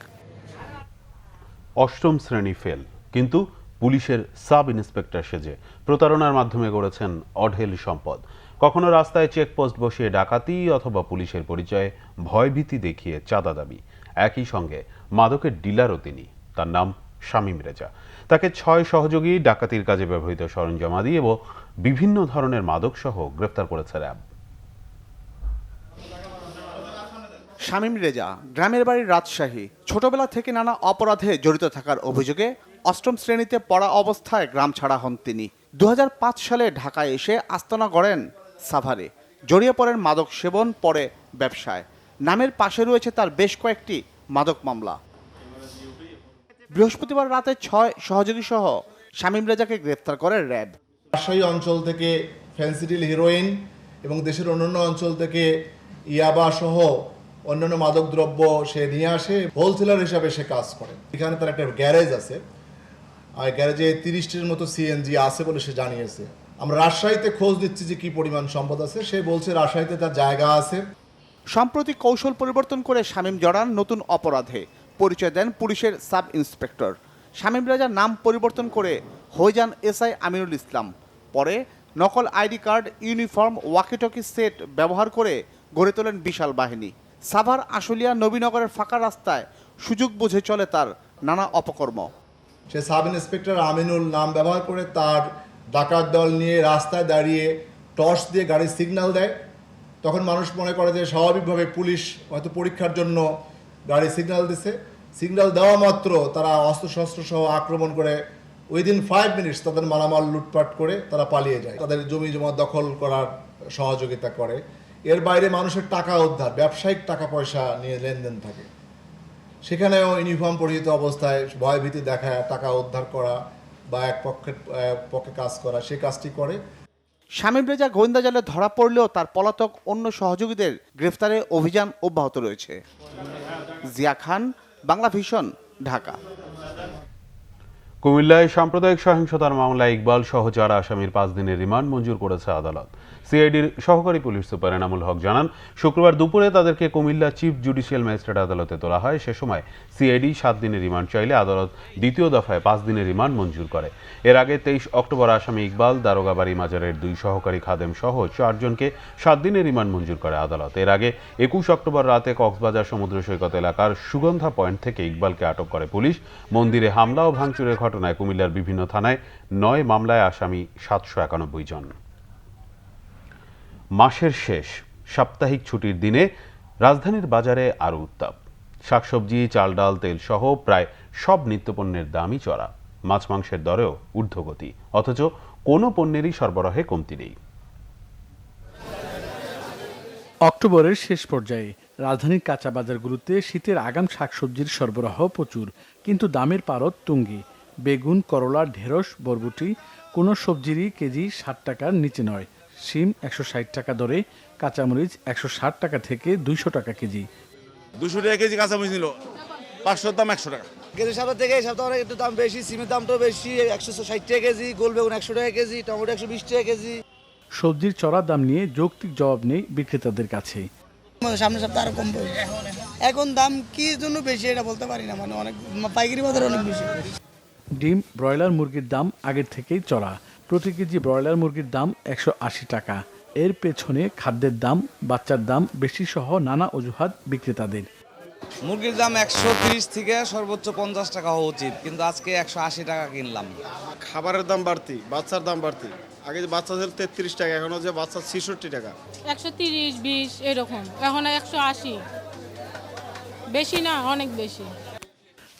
অষ্টম শ্রেণী ফেল, কিন্তু পুলিশের সাব ইন্সপেক্টর সেজে প্রতারণার মাধ্যমে গড়েছেন অঢেল সম্পদ। কখনো রাস্তায় চেকপোস্ট বসিয়ে ডাকাতি, অথবা পুলিশের পরিচয়ে ভয়ভীতি দেখিয়ে চাঁদা দাবি। একই সঙ্গে মাদকের ডিলারও তিনি। তার নাম শামীম রেজা। তাকে 6 সহযোগী ডাকাতির কাজে ব্যবহৃত সরঞ্জামাদি এবং বিভিন্ন ধরনের মাদক সহ গ্রেফতার করেছে র্যাব। শামীম রেজা গ্রামের বাড়ি রাজশাহী। ছোটবেলা থেকে নানা অপরাধে জড়িত থাকার অভিযোগে অষ্টম শ্রেণীতে পড়া অবস্থায় গ্রাম ছাড়া হন তিনি। 2005 সালে ঢাকায় এসে আস্তানা গড়েন সাভারে। জড়িয়ে পড়েন মাদক সেবন, পরে ব্যবসায়। নামের পাশে রয়েছে তার বেশ কয়েকটি মাদক মামলা। বৃহস্পতিবার রাতে 6 সহযোগী সহ শামীম রেজাকে গ্রেফতার করে র্যাব। রাজশাহী অঞ্চল থেকে ফেন্সিডিল, হেরোইন এবং দেশের অন্যান্য অঞ্চল থেকে ইয়াবা সহ অন্যান্য মাদক দ্রব্য সে নিয়ে আসে। হোলসেলার হিসাবে সে কাজ করে। এখানে তার একটা গ্যারেজ আছে, আর গ্যারেজে 30টির মতো সিএনজি আছে বলে সে জানিয়েছে। আমরা রাজশাহীতে খোঁজ দিচ্ছি যে কি পরিমাণ সম্পদ আছে। সে বলছে রাজশাহীতে তার জায়গা আছে। সম্প্রতি কৌশল পরিবর্তন করে শামীম জড়ান নতুন অপরাধে। পরিচয় দেন পুলিশের সাব ইন্সপেক্টর। শামীম রেজার নাম পরিবর্তন করে হয়ে যান এসআই আমিনুল ইসলাম। পরে নকল ID card, uniform, walkie talkie set ব্যবহার করে গড়ে তোলেন বিশাল বাহিনী। সাভার, আশুলিয়া, নবীনগরের ফাঁকা রাস্তায় সুযোগ বুঝে চলে তার নানা অপকর্ম। সে সাব ইন্সপেক্টর আমিনুল নাম ব্যবহার করে তার ডাকাত দল নিয়ে রাস্তায় দাঁড়িয়ে টর্চ দিয়ে গাড়ির সিগন্যাল দেয়। তখন মানুষ মনে করে যে স্বাভাবিকভাবে পুলিশ হয়তো পরীক্ষার জন্য গাড়ি সিগন্যাল দিছে। সিগন্যাল দেওয়া মাত্র তারা অস্ত্রশস্ত্র সহ আক্রমণ করে উইদিন 5 মিনিটস তাদের মালামাল লুটপাট করে তারা পালিয়ে যায়। তাদের জমি জমা দখল করার সহযোগিতা করে। এর বাইরে মানুষের টাকা উদ্ধার, ব্যবসায়িক টাকা পয়সা নিয়ে লেনদেন থাকে। সেখানেও ইউনিফর্ম পরিহিত অবস্থায় ভয়ভীতি দেখায় টাকা উদ্ধার করা বা এক পক্ষে কাজ করা, সে কাজটি করে। শামীম রেজা গোয়েন্দা জালে ধরা পড়লেও তার পলাতক অন্য সহযোগীদের গ্রেফতারে অভিযান অব্যাহত রয়েছে। জিয়া খান, বাংলা ভিশন, ঢাকা। কুমিল্লায় সাম্প্রদায়িক সহিংসতার মামলায় ইকবাল সহ 4 আসামির 5 দিনের রিমান্ড মঞ্জুর করেছে আদালত। সিআইডির সহকারী পুলিশ সুপার এনামুল হক জানান, শুক্রবার দুপুরে তাদেরকে কুমিল্লা চিফ জুডিশিয়াল ম্যাজিস্ট্রেট আদালতে তোলা হয়। সে সময় সিআইডি 7 দিনের রিমান্ড চাইলে আদালত দ্বিতীয় দফায় 5 দিনের রিমান্ড মঞ্জুর করে। এর আগে 23 অক্টোবর আসামি ইকবাল, দারোগাবাড়ি মাজারের 2 সহকারী খাদেম সহ 4 জনকে 7 দিনের রিমান্ড মঞ্জুর করে আদালত। এর আগে 21 অক্টোবর রাতে কক্সবাজার সমুদ্র সৈকত এলাকার সুগন্ধা পয়েন্ট থেকে ইকবালকে আটক করে পুলিশ। মন্দিরে হামলা ও ভাঙচুরের ঘটনায় কুমিল্লার বিভিন্ন থানায় 9 মামলায় আসামি 791 জন। মাসের শেষ সাপ্তাহিক ছুটির দিনে রাজধানীর বাজারে আরও উত্তাপ। শাকসবজি, চাল, ডাল, তেল সহ প্রায় সব নিত্যপণ্যের দামই চড়া। মাছ মাংসের দরেও ঊর্ধ্বগতি, অথচ কোনো পণ্যেরই সরবরাহে কমতি নেই। অক্টোবরের শেষ পর্যায়ে রাজধানীর কাঁচা বাজারগুলোতে শীতের আগাম শাকসবজির সরবরাহ প্রচুর, কিন্তু দামের পারদ তুঙ্গে। বেগুন, করলা, ঢেঁড়স, বরবটি কোনো সবজিরই কেজি 60 টাকার নিচে নয়। শিম 160 টাকা দরে, কাঁচামরিচ 160 টাকা থেকে 200 টাকা কেজি। 200 টাকা কেজি কাঁচামরিচ নিল, 500 দাম 100 টাকা কেজি। সপ্তাহ থেকে এই সপ্তাহে একটু দাম বেশি, সিমের দামটাও বেশি, 160 টাকা কেজি, গোল বেগুন 100 টাকা কেজি, টমেটো 120 টাকা কেজি। সবজির চড়া দাম নিয়ে যৌক্তিক জবাব নেই বিক্রেতাদের কাছে। সামনের সপ্তাহে আরো কম পড়বে। এখন দাম কি জন্য বেশি এটা বলতে পারি না, মানে অনেক পাইকারি বাজারে অনেক বেশি। ডিম, ব্রয়লার মুরগির দাম আগের থেকেই চড়া। প্রতি কেজি ব্রয়লার মুরগির দাম 180 টাকা। এর পেছনে খাদ্যের দাম, বাচ্চার দাম বেশি সহ নানা অজুহাত বিক্রেতাদের। মুরগির দাম 130 থেকে সর্বোচ্চ 50 টাকা হওয়া উচিত, কিন্তু আজকে 180 টাকা কিনলাম। খাবারের দাম বাড়তি, বাচ্চার দাম বাড়তি। আগে যে বাচ্চা ছিল 33 টাকা, এখন যে বাচ্চা 66 টাকা। 130, 20 এরকম, এখন 180। বেশি না, অনেক বেশি।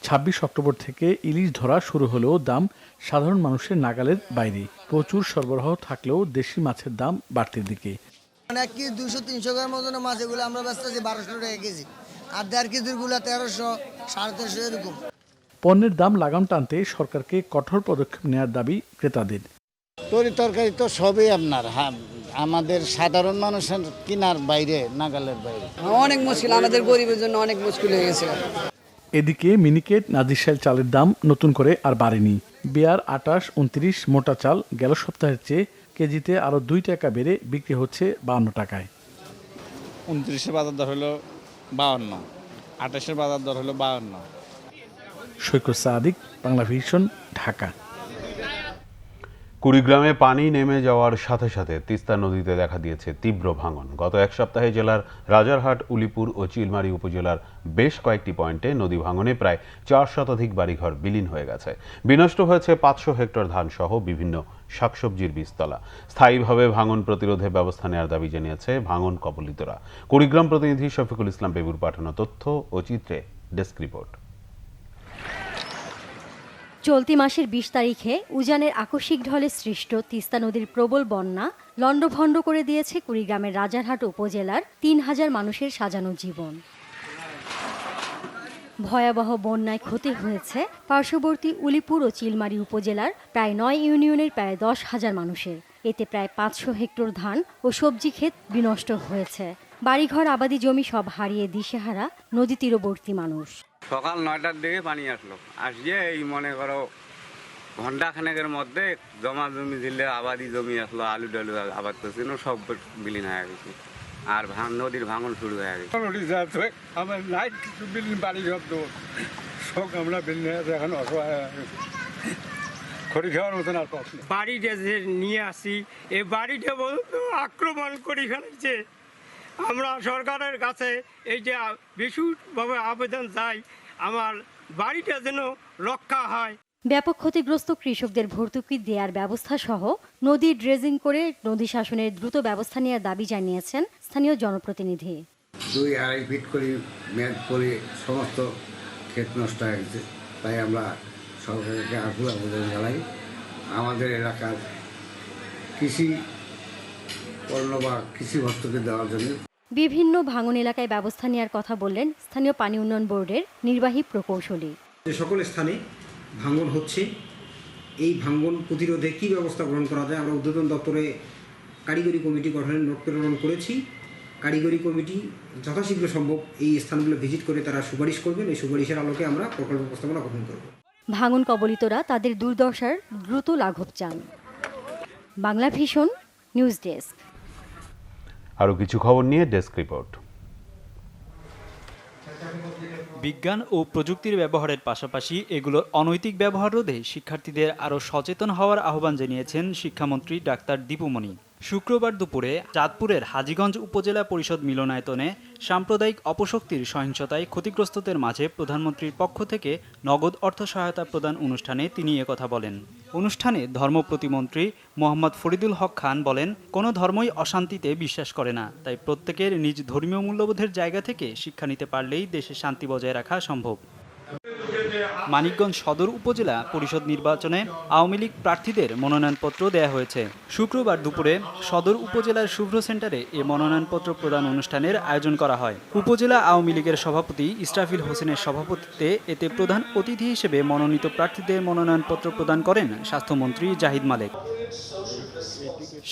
26 অক্টোবর থেকে ইলিশ ধরা শুরু হলেও দাম সাধারণ মানুষের নাগালের বাইরে। প্রচুর সরবরাহ থাকলেও দেশি মাছের দাম বাড়তির দিকে। 1 কেজি 200-300 গ্রাম ওজনের মাছ এগুলো আমরা বেচতেছি 1200 টাকা কেজি, আর 1.5 কেজির গুলা 1300, 1350 এরকম। পণ্যের দাম লাগাম টানতে সরকারকে কঠোর পদক্ষেপ নেওয়ার দাবি ক্রেতাদের। তরকারি তো সবই আপনার আমাদের সাধারণ মানুষের কিনার বাইরে, নাগালের বাইরে। অনেক মুশকিল, আমাদের গরিবের জন্য অনেক মুশকিল হয়ে গেছে। এদিকে মিনিকেট, নাজিরশাইল চালের দাম নতুন করে আর বাড়েনি। বিয়ার 28, 29 মোটা চাল গেল সপ্তাহের চেয়ে কেজিতে আরও 2 টাকা বেড়ে বিক্রি হচ্ছে 52 টাকায়। 29-এ বাজার দর হলো 52, 28-এর বাজার দর হলো 52। সৈকত সাদিক, বাংলা ভিশন, ঢাকা। কুড়িগ্রামে পানি নেমে যাওয়ার সাথে সাথে তিস্তা নদীতে দেখা দিয়েছে তীব্র ভাঙন। গত এক সপ্তাহে জেলার রাজারহাট, উলিপুর ও চিলমারী উপজেলার বেশ কয়েকটি পয়েন্টে নদী ভাঙনে প্রায় 4 শতাধিক বাড়িঘর বিলীন হয়ে গেছে। বিনষ্ট হয়েছে 500 হেক্টর ধান সহ বিভিন্ন শাকসবজির বীজতলা। স্থায়ীভাবে ভাঙন প্রতিরোধে ব্যবস্থা নেওয়ার দাবি জানিয়েছে ভাঙন কবলিতরা। কুড়িগ্রাম প্রতিনিধি শফিকুল ইসলাম বেবুর পাঠানো তথ্য ও চিত্রে ডেস্ক রিপোর্ট। চলতি মাসের 20 তারিখে উজানের আকস্মিক ঢলে সৃষ্ট তিস্তা নদীর প্রবল বন্যা লণ্ডভণ্ড করে দিয়েছে কুড়িগ্রামের রাজারহাট উপজেলার 3000 মানুষের সাজানো জীবন। ভয়াবহ বন্যায় ক্ষতি হয়েছে পার্শ্ববর্তী উলিপুর ও চিলমারী উপজেলার প্রায় 9 ইউনিয়নের প্রায় 10,000 মানুষের। এতে প্রায় 500 হেক্টর ধান ও সবজি ক্ষেত বিনষ্ট হয়েছে। বাড়িঘর, আবাদি জমি সব হারিয়ে দিশেহারা নদী তীরবর্তী মানুষ। সকাল 9টার দিকে পানি আসলো, আসিয়ে এই মনে করো ঘন্টা খানেকের মধ্যে জমা জমি দিলে আবাদি জমি আসলো, আলু ডালু আবাদ করছিল, সব বিলীন হয়ে গেছে। আর নদীর ভাঙন শুরু হয়ে গেছে। আমার নাই কিছু বিলীন বাড়ি ঘর তো সব আমরা বিলীন এখন অসহায় হয়ে গেছে। খড়ি খাওয়ার মতন আর পাচ্ছি। বাড়িটা যে নিয়ে আসি, এই বাড়িটা বলতো আক্রমণ করে ফেলেছে। আমরা সরকারের কাছে এই যে বিশুদ্ধভাবে আবেদন চাই, আমার বাড়িটা যেন রক্ষা হয়। ব্যাপক ক্ষতিগ্রস্ত কৃষকদের ভর্তুকি দেওয়ার ব্যবস্থা সহ নদী ড্রেজিং করে নদী শাসনের দ্রুত ব্যবস্থা নেওয়ার দাবি জানিয়েছেন স্থানীয় জনপ্রতিনিধি। 2-2.5 ফিট করে মেয়াদ করে সমস্ত ক্ষেত নষ্ট হয়ে গেছে। তাই আমরা সরকারকে আকুল আবেদন জানাই আমাদের এলাকার কৃষি পণ্য বা কৃষি ভর্তুকি দেওয়ার জন্য। বিভিন্ন ভাঙন এলাকায় ব্যবস্থা নেওয়ার কথা বললেন স্থানীয় পানি উন্নয়ন বোর্ডের নির্বাহী প্রকৌশলী। যে সকল স্থানে ভাঙন হচ্ছে, এই ভাঙন প্রতিরোধে কী ব্যবস্থা গ্রহণ করা যায়, আমরা উদ্বোধন দপ্তরে কারিগরি কমিটি গঠনের নোট প্রেরণ করেছি। কারিগরি কমিটি যথাশীঘ্র সম্ভব এই স্থানগুলো ভিজিট করে তারা সুপারিশ করবেন। এই সুপারিশের আলোকে আমরা প্রকল্প প্রস্তাবনা গঠন করব। ভাঙন কবলিতরা তাদের দুর্দশার দ্রুত লাঘব চান। Bangla Vision, news desk. আরও কিছু খবর নিয়ে ডেস্ক রিপোর্ট। বিজ্ঞান ও প্রযুক্তির ব্যবহারের পাশাপাশি এগুলোর অনৈতিক ব্যবহার রোধে শিক্ষার্থীদের আরও সচেতন হওয়ার আহ্বান জানিয়েছেন শিক্ষামন্ত্রী ডাক্তার দীপুমণি। শুক্রবার দুপুরে চাঁদপুরের হাজীগঞ্জ উপজেলা পরিষদ মিলনায়তনে সাম্প্রদায়িক অপশক্তির সহিংসতায় ক্ষতিগ্রস্তদের মাঝে প্রধানমন্ত্রীর পক্ষ থেকে নগদ অর্থ সহায়তা প্রদান অনুষ্ঠানে তিনি একথা বলেন। অনুষ্ঠানে ধর্ম প্রতিমন্ত্রী মোহাম্মদ ফরিদুল হক খান বলেন, কোনো ধর্মই অশান্তিতে বিশ্বাস করে না, তাই প্রত্যেকের নিজ ধর্মীয় মূল্যবোধের জায়গা থেকে শিক্ষা নিতে পারলেই দেশে শান্তি বজায় রাখা সম্ভব। মানিকগঞ্জ সদর উপজেলা পরিষদ নির্বাচনে আওয়ামী লীগ প্রার্থীদের মনোনয়নপত্র দেয়া হয়েছে। শুক্রবার দুপুরে সদর উপজেলার শুভ্র সেন্টারে এ মনোনয়নপত্র প্রদান অনুষ্ঠানের আয়োজন করা হয়। উপজেলা আওয়ামী লীগের সভাপতি ইসরাফিল হোসেনের সভাপতিত্বে এতে প্রধান অতিথি হিসেবে মনোনীত প্রার্থীদের মনোনয়নপত্র প্রদান করেন স্বাস্থ্যমন্ত্রী জাহিদ মালেক।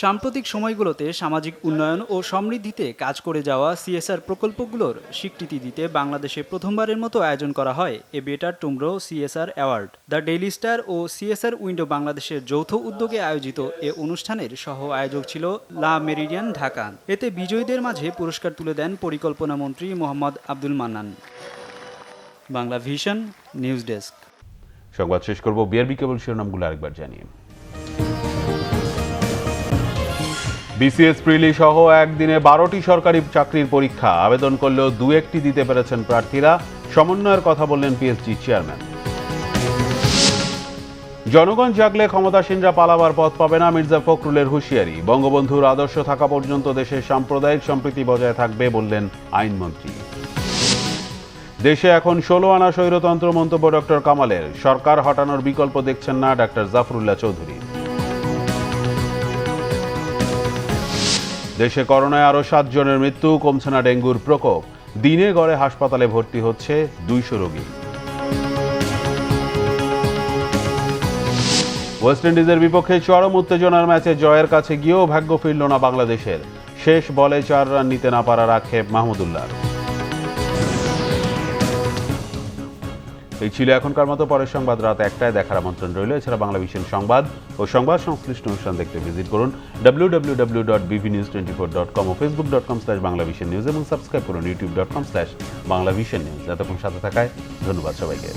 সাম্প্রতিক সময়গুলোতে সামাজিক উন্নয়ন ও সমৃদ্ধিতে কাজ করে যাওয়া সিএসআর প্রকল্পগুলোর স্বীকৃতি দিতে বাংলাদেশে প্রথমবারের মতো আয়োজন করা হয় a better tomorrow CSR award. The Daily Star ও সিএসআর উইন্ডো বাংলাদেশের যৌথ উদ্যোগে আয়োজিত এ অনুষ্ঠানের সহ আয়োজক ছিল লা মেরিডিয়ান ঢাকা। এতে বিজয়ীদের মাঝে পুরস্কার তুলে দেন পরিকল্পনা মন্ত্রী মোহাম্মদ আব্দুল মান্নান। Bangla Vision, news desk. সংবাদ শেষ করব বিআরবি কেবল শিরোনামগুলো আরেকবার জানিয়ে। বিসিএস প্রিলি সহ একদিনে 12টি সরকারি চাকরির পরীক্ষা, আবেদন করলেও 2-1টি দিতে পেরেছেন প্রার্থীরা। সমন্বয়ের কথা বললেন পিএসজি চেয়ারম্যান। জনগণ জাগলে ক্ষমতাসীনরা পালাবার পথ পাবে না, মির্জা ফখরুলের হুঁশিয়ারি। বঙ্গবন্ধুর আদর্শ থাকা পর্যন্ত দেশে সাম্প্রদায়িক সম্প্রীতি বজায় থাকবে বললেন আইনমন্ত্রী। দেশে এখন 16 আনা স্বৈরতন্ত্র, মন্তব্য ডক্টর কামালের। সরকার হটানোর বিকল্প দেখছেন না ডাক্তার জাফরুল্লাহ চৌধুরী। দেশে করোনায় আরও 7 জনের মৃত্যু, কমছে না ডেঙ্গুর প্রকোপ। দিনে গড়ে হাসপাতালে ভর্তি হচ্ছে 200 রোগী। ওয়েস্ট ইন্ডিজের বিপক্ষে চরম উত্তেজনার ম্যাচে জয়ের কাছে গিয়েও ভাগ্য ফিরল না বাংলাদেশের। শেষ বলে 4 রান নিতে না পারার আক্ষেপ মাহমুদুল্লাহর। এই ছিল এখনকার মতো। পরের সংবাদ রাত 1টায় দেখার আমন্ত্রণ রইল। এছাড়া বাংলা ভিশন সংবাদ ও সংবাদ সংশ্লিষ্ট অনুষ্ঠান দেখতে ভিজিট করুন www.bvnews24.com ও facebook.com/banglavisionnews এবং সাবস্ক্রাইব করুন youtube.com/banglavisionnews। এতক্ষণ সাথে থাকায় ধন্যবাদ সবাইকে।